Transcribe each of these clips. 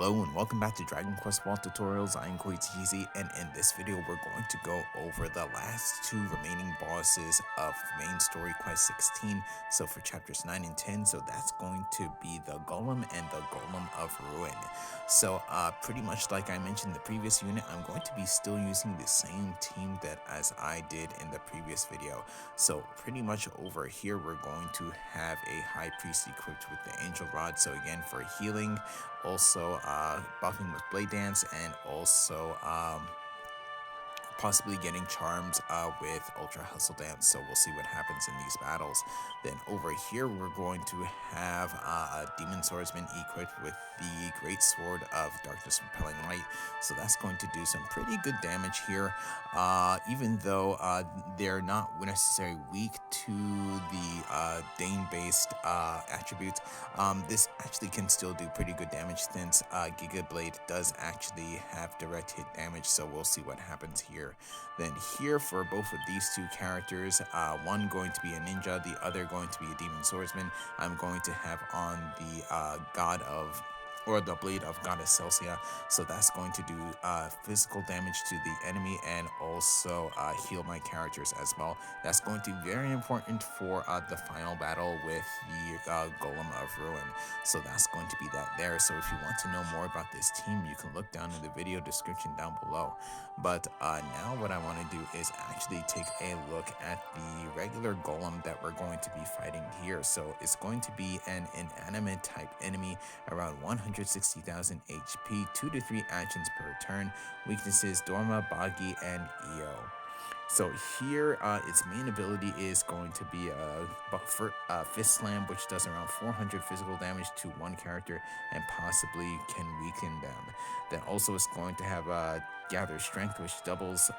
Hello and welcome back to Dragon Quest Wall Tutorials. I'm Koichizi, and in this video we're going to go over the last two remaining bosses of main story quest 16. So for chapters 9 and 10, so that's going to be the Golem and the Golem of Ruin. So pretty much like I mentioned in the previous unit, I'm going to be still using the same team that as I did in the previous video. So pretty much over here we're going to have a High Priest equipped with the Angel Rod. So again, for healing, also buffing with Blade Dance, and also possibly getting charms with Ultra Hustle Dance. So we'll see what happens in these battles. Then over here we're going to have a Demon Swordsman equipped with the Great Sword of Darkness Repelling Light. So that's going to do some pretty good damage here, even though they're not necessarily weak to the Dane based attributes. This actually can still do pretty good damage since Giga Blade does actually have direct hit damage. So we'll see what happens here. Then here for both of these two characters, one going to be a ninja, the other going to be a demon swordsman, I'm going to have on the god of, or the blade of Goddess Celsia. So that's going to do physical damage to the enemy and also heal my characters as well. That's going to be very important for the final battle with the Golem of Ruin. So that's going to be that there. So if you want to know more about this team, you can look down in the video description down below. But now what I want to do is actually take a look at the regular Golem that we're going to be fighting here. So it's going to be an inanimate type enemy, around 160,000 HP, 2 to 3 actions per turn. Weaknesses: Dorma, Boggy, and Eo. So here, its main ability is going to be a Fist Slam, which does around 400 physical damage to one character and possibly can weaken them. Then also it's going to have Gather Strength, which does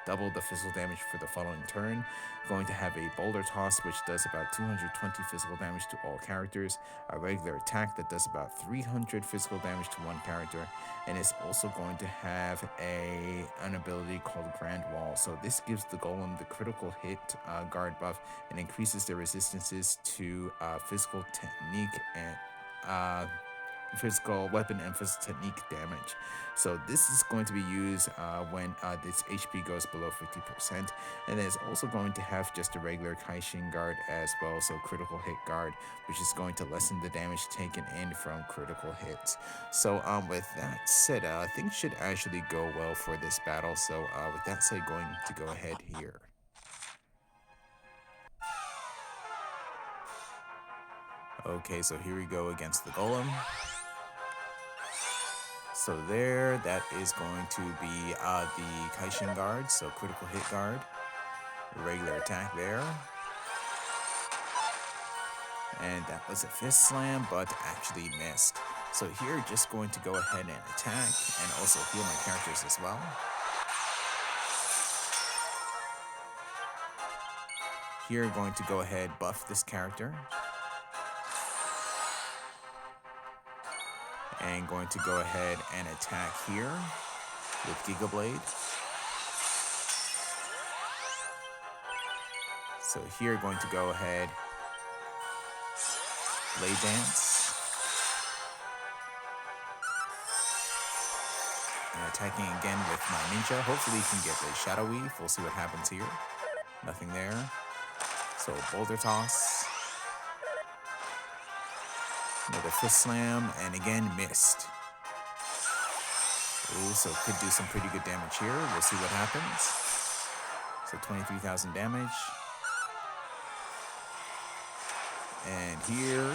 double the physical damage for the following turn. Going to have a Boulder Toss, which does about 220 physical damage to all characters. A regular attack that does about 300 physical damage to one character, and it's also going to have an ability called Grand Wall. So this gives the Golem the critical hit guard buff and increases their resistances to physical technique and physical weapon and physical technique damage. So this is going to be used when its HP goes below 50%, and it's also going to have just a regular Kaishin guard as well, so critical hit guard, which is going to lessen the damage taken in from critical hits. So with that said, things should actually go well for this battle. So with that said, going to go ahead here. Okay, so here we go against the Golem. So there, that is going to be the Kaishin guard, so critical hit guard, regular attack there. And that was a Fist Slam, but actually missed. So here, just going to go ahead and attack and also heal my characters as well. Here, going to go ahead, buff this character. And going to go ahead and attack here with Giga Blade. So here, going to go ahead, Blade Dance. And attacking again with my ninja. Hopefully you can get the Shadow Weave. We'll see what happens here. Nothing there. So Boulder Toss. Another Fist Slam, and again missed. Ooh, so could do some pretty good damage here. We'll see what happens. So 23,000 damage. And here,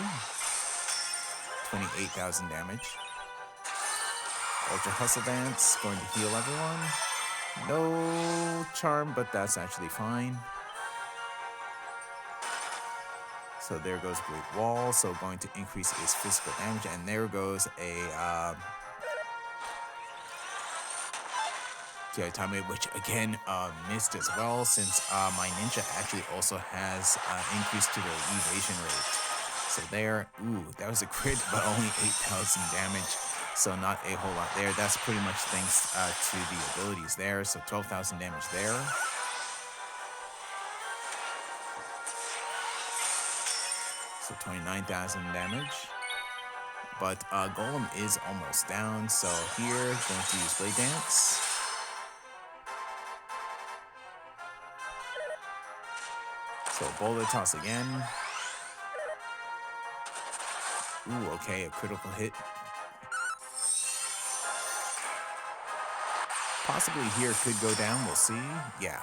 28,000 damage. Ultra Hustle Dance, going to heal everyone. No charm, but that's actually fine. So there goes Great Wall, so going to increase its physical damage, and there goes a Kiaitame, which again missed as well, since my ninja actually also has increase to their evasion rate. So there, ooh, that was a crit, but only 8,000 damage, so not a whole lot there. That's pretty much thanks to the abilities there, so 12,000 damage there. So 29,000 damage. but Golem is almost down, so here, going to use Blade Dance. So Boulder Toss again. Ooh, okay, a critical hit. Possibly here could go down, we'll see. Yeah.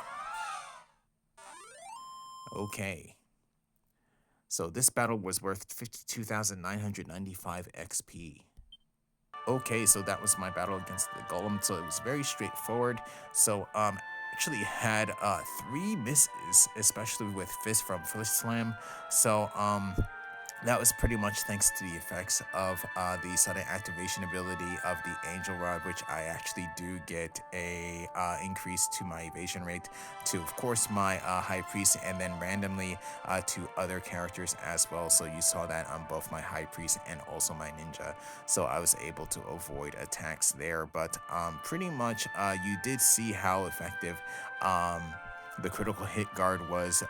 Okay. So this battle was worth 52,995 XP. Okay, so that was my battle against the Golem, so it was very straightforward. So, actually had 3 misses, especially with Fist from Fist Slam. So, that was pretty much thanks to the effects of the sudden activation ability of the Angel Rod, which I actually do get a increase to my evasion rate to, of course, my High Priest, and then randomly to other characters as well. So you saw that on both my High Priest and also my Ninja. So I was able to avoid attacks there. But pretty much you did see how effective the critical hit guard was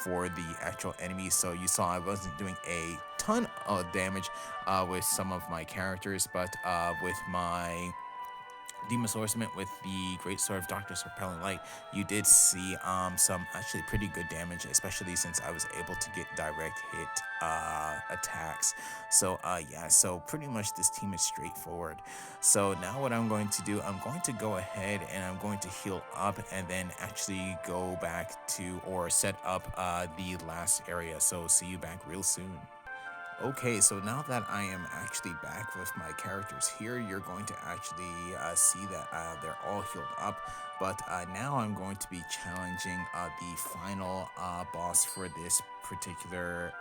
for the actual enemy. So you saw I wasn't doing a ton of damage with some of my characters, but with my Demon Swordsman with the Great Sword of Darkness Repelling Light, you did see some actually pretty good damage, especially since I was able to get direct hit attacks. So yeah, so pretty much this team is straightforward. So now what I'm going to do, I'm going to go ahead and I'm going to heal up and then actually go back to or set up the last area. So see you back real soon. Okay, so now that I am actually back with my characters here, you're going to actually see that they're all healed up. But now I'm going to be challenging the final boss for this particular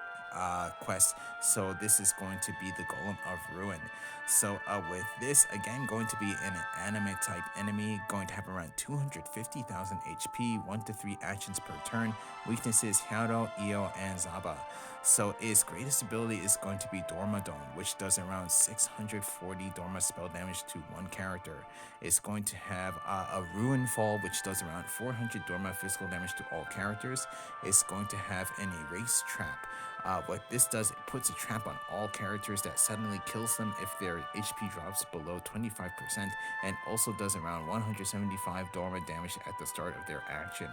quest. So this is going to be the Golem of Ruin. So with this, again, going to be an anime type enemy, going to have around 250,000 HP, 1 to 3 actions per turn. Weaknesses, Hyato, Io, and Zaba. So its greatest ability is going to be Dormadome, which does around 640 Dorma spell damage to one character. It's going to have a Ruin Fall, which does around 400 Dorma physical damage to all characters. It's going to have an Erase Trap. What this does, it puts a trap on all characters that suddenly kills them if their HP drops below 25%, and also does around 175 Dorma damage at the start of their action.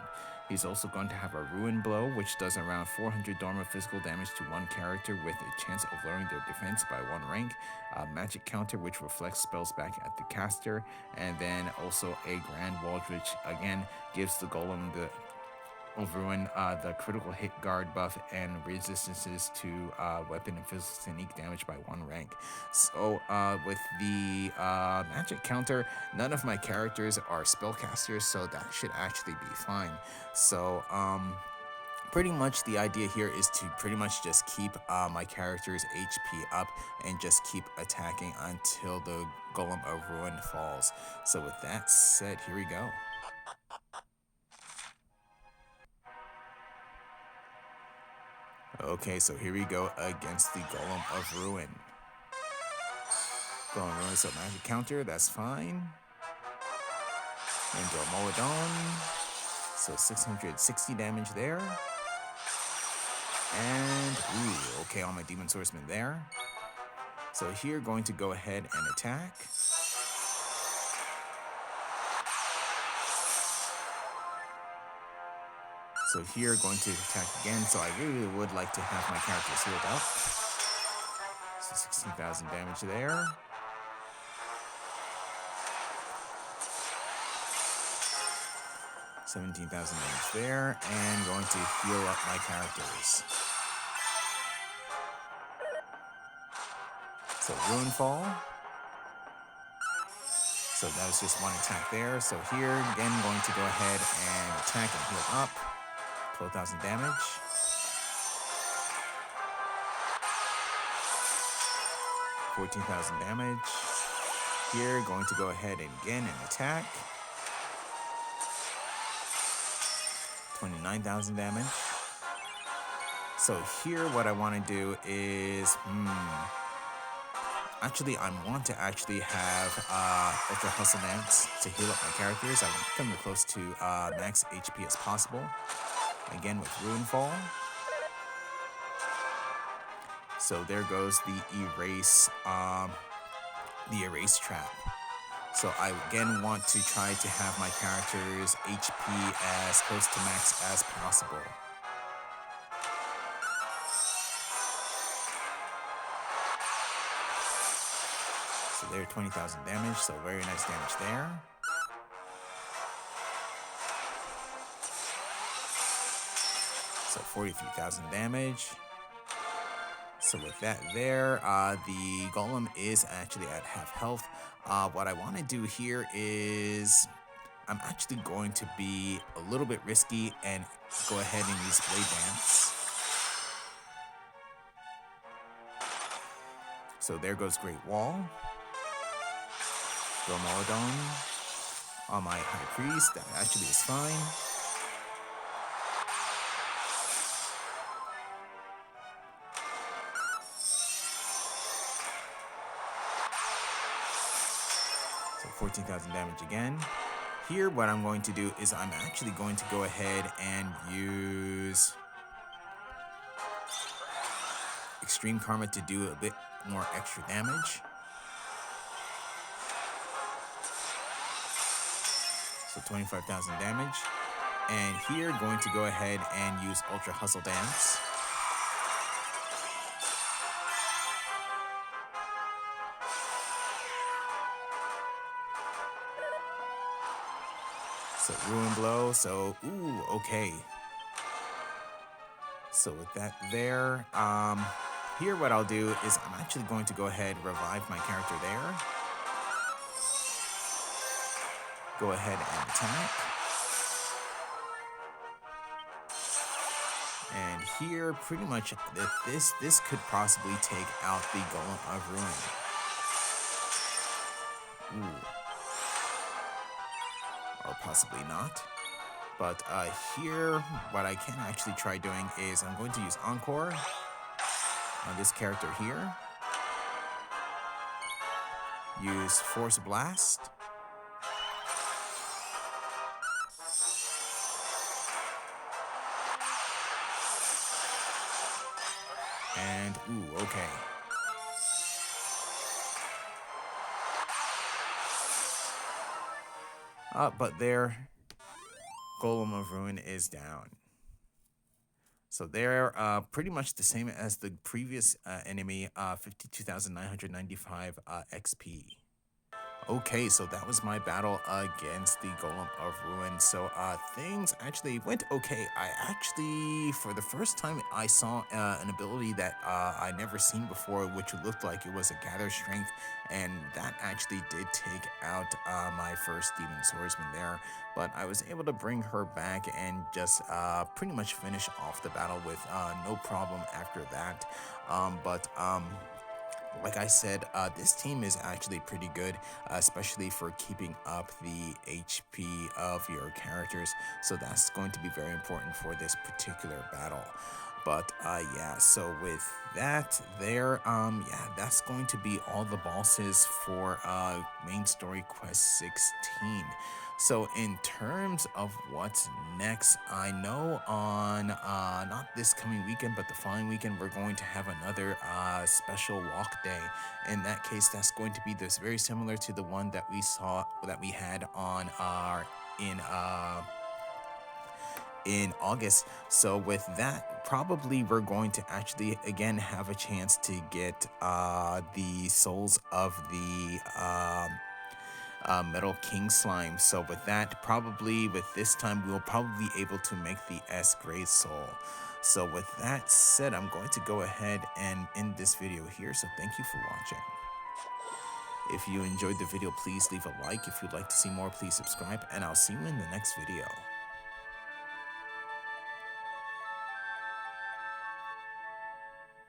He's also going to have a Ruin Blow, which does around 400 Dorma physical damage to one character with a chance of lowering their defense by 1 rank. Magic Counter, which reflects spells back at the caster. And then also a Grand Wall, which again gives the Golem the of Ruin the critical hit guard buff and resistances to weapon and physical sneak damage by 1 rank. So with the magic counter, none of my characters are spellcasters, so that should actually be fine. So pretty much the idea here is to pretty much just keep my character's HP up and just keep attacking until the Golem of Ruin falls. So with that said, here we go. Okay, so here we go against the Golem of Ruin. Golem of Ruin, so magic counter, that's fine. Into a Moladon, so 660 damage there. And, ooh, okay, on my Demon Swordsman there. So here, going to go ahead and attack. So here, going to attack again. So I really would like to have my characters healed up. So 16,000 damage there. $17,000 damage there, and going to heal up my characters. So Ruin Fall. So that was just one attack there. So here, again, going to go ahead and attack and heal up. 12,000 damage. $14,000 damage. Here, going to go ahead and again and attack. 29,000 damage. So here, what I want to do is, actually, I want to actually have Ultra Hustle Dance to heal up my characters. I want them as close to max HP as possible. Again with Ruin Fall. So there goes the erase trap. So I again want to try to have my character's HP as close to max as possible. So there, 20,000 damage, so very nice damage there. So 43,000 damage. So with that there, the golem is actually at half health. What I want to do here is I'm actually going to be a little bit risky and go ahead and use Blade Dance. So there goes Great Wall. Go Moradon on my High Priest. That actually is fine. So 14,000 damage again. Here, what I'm going to do is I'm actually going to go ahead and use Extreme Karma to do a bit more extra damage. So 25,000 damage. And here, going to go ahead and use Ultra Hustle Dance. So Ruin Blow, so, ooh, okay. So with that there, here what I'll do is I'm actually going to go ahead and revive my character there. Go ahead and attack. And here, pretty much, this could possibly take out the Golem of Ruin. Ooh. Or possibly not. But here, what I can actually try doing is I'm going to use Encore on this character here. Use Force Blast. And, ooh, okay. But there, Golem of Ruin is down. So they're pretty much the same as the previous enemy, 52,995 XP. Okay, so that was my battle against the Golem of Ruin. So things actually went okay. I actually, for the first time, I saw an ability that I never seen before, which looked like it was a Gather Strength, and that actually did take out my first Demon Swordsman there. But I was able to bring her back and just pretty much finish off the battle with no problem after that. Like I said, this team is actually pretty good, especially for keeping up the HP of your characters. So that's going to be very important for this particular battle. But yeah, so with that there, yeah, that's going to be all the bosses for main story quest 16. So in terms of what's next, I know on not this coming weekend, but the following weekend, we're going to have another special walk day. In that case, that's going to be this very similar to the one that we had on our in August. So with that, probably we're going to actually again have a chance to get the souls of the Metal King Slime. So with that, probably with this time, we'll probably be able to make the S Grade Soul. So with that said, I'm going to go ahead and end this video here. So thank you for watching. If you enjoyed the video, please leave a like. If you'd like to see more, please subscribe, and I'll see you in the next video.